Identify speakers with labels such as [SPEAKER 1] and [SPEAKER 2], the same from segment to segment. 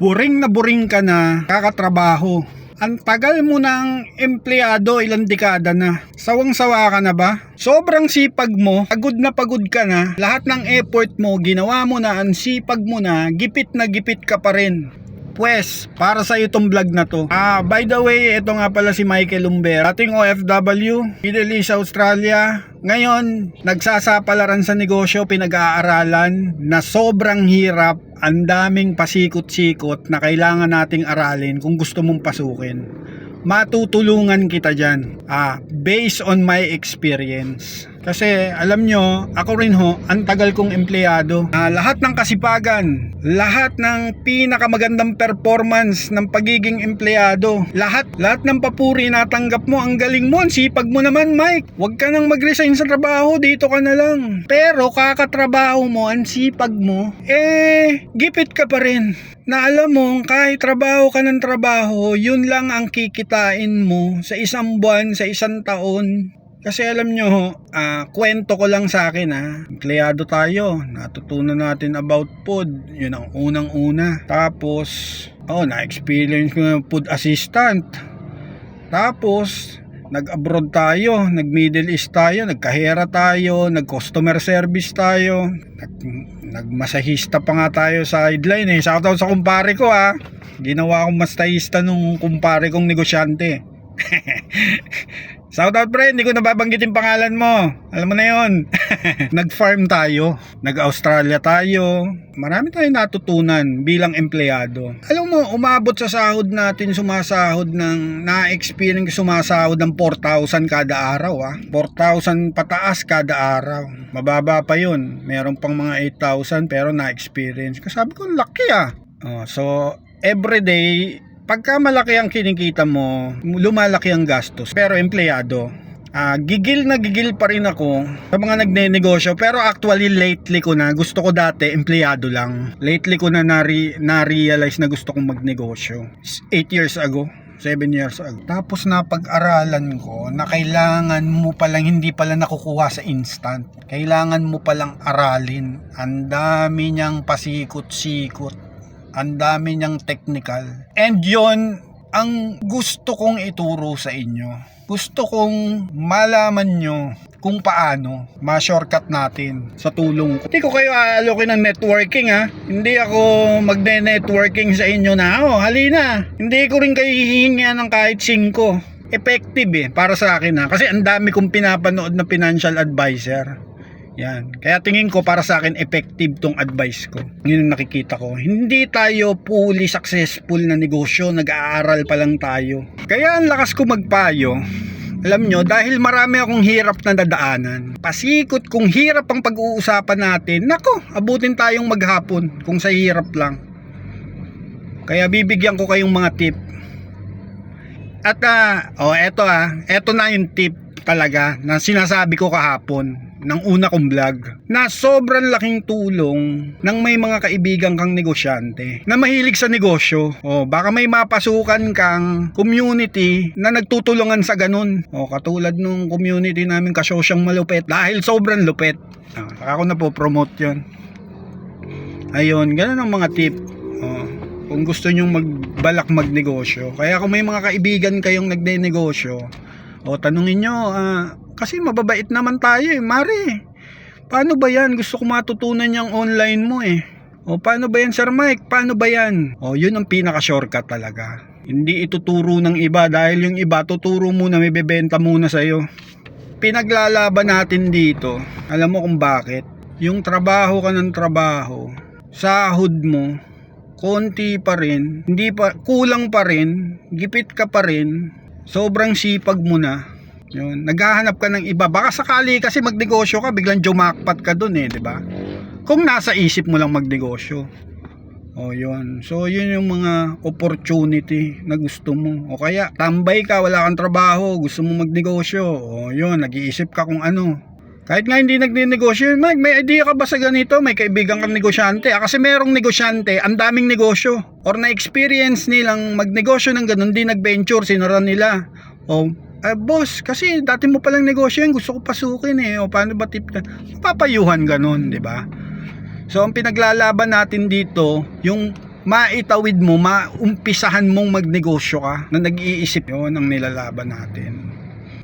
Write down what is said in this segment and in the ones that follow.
[SPEAKER 1] Buring na buring ka na kakatrabaho. Ang tagal mo ng empleyado, ilang dekada na. Sawang-sawa ka na ba? Sobrang sipag mo, pagod ka na, lahat ng effort mo, ginawa mo na, ang sipag mo na gipit ka pa rin. Pwes, para sa itong vlog na to. By the way, ito nga pala si Michael Umber, ating OFW, Middle East, Australia. Ngayon, nagsasapalaran sa negosyo, pinag-aaralan na sobrang hirap, ang daming pasikot-sikot na kailangan nating aralin kung gusto mong pasukin. Matutulungan kita dyan, based on my experience. Kasi alam nyo, ako rin ang tagal kong empleyado. Lahat ng kasipagan, lahat ng pinakamagandang performance ng pagiging empleyado, lahat ng papuri na tanggap mo, ang galing mo, ang sipag mo naman, Mike. Huwag ka nang mag-resign sa trabaho, dito ka na lang. Pero kakatrabaho mo, ang sipag mo, gipit ka pa rin. Na alam mo, kahit trabaho ka ng trabaho, yun lang ang kikitain mo sa isang buwan, sa isang taon. Kasi alam nyo, kwento ko lang sa akin, empleyado tayo, natutunan natin about food, yun ang unang-una. Tapos, na-experience ko yung food assistant. Tapos, nag-abroad tayo, nag-Middle East tayo, nagkahera tayo, nag-customer service tayo, nagmasahista pa nga tayo sa sideline. Shoutout sa kumpare ko, ginawa akong masahista nung kumpare kong negosyante. Shoutout pre, hindi ko nababanggitin pangalan mo. Alam mo na yun. Nag-farm tayo, nag-Australia tayo. Marami tayong natutunan bilang empleyado. Alam mo, umabot sa sahod natin, sumasahod ng, na-experience sumasahod ng 4,000 kada araw. 4,000 pataas kada araw. Mababa pa yun. Meron pang mga 8,000 pero na-experience. Sabi ko, laki So, everyday, pagka malaki ang kinikita mo, lumalaki ang gastos. Pero empleyado, gigil pa rin ako sa mga nagne-negosyo. Pero actually lately ko na, gusto ko dati empleyado lang. Lately ko na na-realize na gusto kong magnegosyo. 8 years ago, 7 years ago. Tapos napag-aralan ko na kailangan mo palang, hindi pala nakukuha sa instant. Kailangan mo palang aralin. Ang dami niyang pasikot-sikot. Ang dami niyang technical. And yon ang gusto kong ituro sa inyo. Gusto kong malaman nyo kung paano ma-shortcut natin sa tulong ko. Hindi ko kayo aalokin ng networking Hindi ako magne-networking sa inyo na halina. Hindi ko rin kayo hihingian ng kahit 5. Effective para sa akin Kasi ang dami kong pinapanood na financial advisor. Yan. Kaya tingin ko para sa akin effective tong advice ko. Yun ang nakikita ko. Hindi tayo fully successful na negosyo, nag-aaral pa lang tayo. Kaya ang lakas ko magpayo. Alam nyo, dahil marami akong hirap na dadaanan. Pasikot kung hirap ang pag-uusapan natin. Nako, abutin tayong maghapon kung sa hirap lang. Kaya bibigyan ko kayong mga tip. At eto na yung tip talaga na sinasabi ko kahapon ng una kong vlog, na sobrang laking tulong ng may mga kaibigan kang negosyante na mahilig sa negosyo. Baka may mapasukan kang community na nagtutulungan sa ganun. Katulad nung community namin Kasosyang Malupit, dahil sobrang lupit. Ako na po promote yun. Ayun, ganun ang mga tip. Kung gusto nyong magbalak magnegosyo. Kaya kung may mga kaibigan kayong nagne-negosyo, tanungin nyo, kasi mababait naman tayo Mari, paano ba yan? Gusto ko matutunan yung online mo paano ba yan Sir Mike? Paano ba yan? Yun ang pinaka-shortcut talaga. Hindi ituturo ng iba, dahil yung iba tuturo muna, may bebenta muna sa'yo. Pinaglalaban natin dito, alam mo kung bakit? Yung trabaho ka ng trabaho, sahod mo konti pa rin, kulang pa rin, gipit ka pa rin, sobrang sipag mo na. Yun, naghahanap ka ng iba. Baka sakali kasi magnegosyo ka, biglang jumakpat ka dun di ba? Kung nasa isip mo lang magnegosyo. Yun. So, yun yung mga opportunity na gusto mo. O kaya, tambay ka, wala kang trabaho, gusto mo magnegosyo. Yun, nag-iisip ka kung ano. Kahit nga hindi nagnenegosyo, may idea ka ba sa ganito? May kaibigan kang negosyante. Kasi merong negosyante, ang daming negosyo. Or na-experience nilang magnegosyo ng ganun, di nag-venture, sinaran nila. Boss, kasi dati mo palang negosyo yun, gusto ko pasukin paano ba tip ka? Papayuhan ganun, di ba? So ang pinaglalaban natin dito, yung maitawid mo, maumpisahan mong magnegosyo ka na nag-iisip. Yun ang nilalaban natin.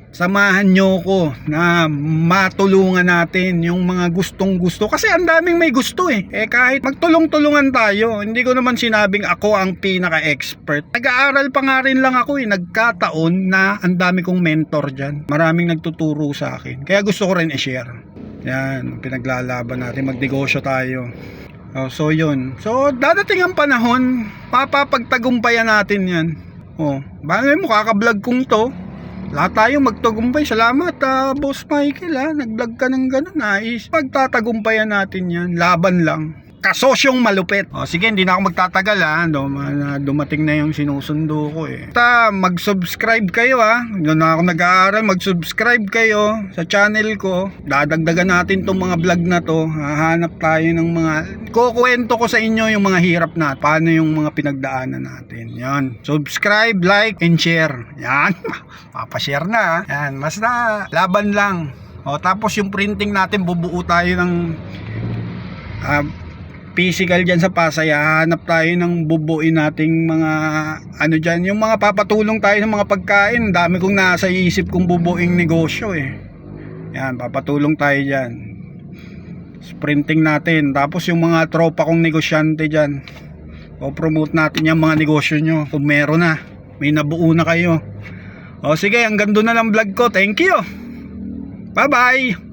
[SPEAKER 1] Samahan nyo ko na matulungan natin yung mga gustong gusto, kasi ang daming may gusto kahit magtulong-tulungan tayo. Hindi ko naman sinabing ako ang pinaka-expert. Nag-aaral pa nga rin lang ako nagkataon na ang dami kong mentor dyan, maraming nagtuturo sa akin, kaya gusto ko rin i-share. Yan, pinaglalaban natin, magnegosyo tayo. So yun, so dadating ang panahon, papapagtagumpayan natin yan. Bagay mo, kaka-vlog kong to, lahat tayo magtagumpay. Salamat Boss Michael, nag-vlog ka ng ganun. Pagtatagumpayan natin yan, laban lang, kasosyong malupit. Sige, hindi na ako magtatagal dumating na yung sinusundo ko mag-subscribe kayo doon na ako nag-aaral, mag-subscribe kayo sa channel ko. Dadagdagan natin tong mga vlog na to, hahanap tayo ng mga, kukwento ko sa inyo yung mga hirap natin, paano yung mga pinagdaanan natin. Yan, subscribe, like, and share. Yan, papashare na yan, basta laban lang. Tapos yung printing natin, bubuo tayo ng physical dyan sa Pasay. Hanap tayo ng bubuin nating mga dyan, yung mga papatulong tayo ng mga pagkain. Dami kong nasa isip kong bubuing negosyo yan, papatulong tayo dyan, printing natin. Tapos yung mga tropa kong negosyante dyan, promote natin yung mga negosyo nyo kung meron na, may nabuo na kayo. Sige, hanggang doon na lang vlog ko. Thank you, bye bye.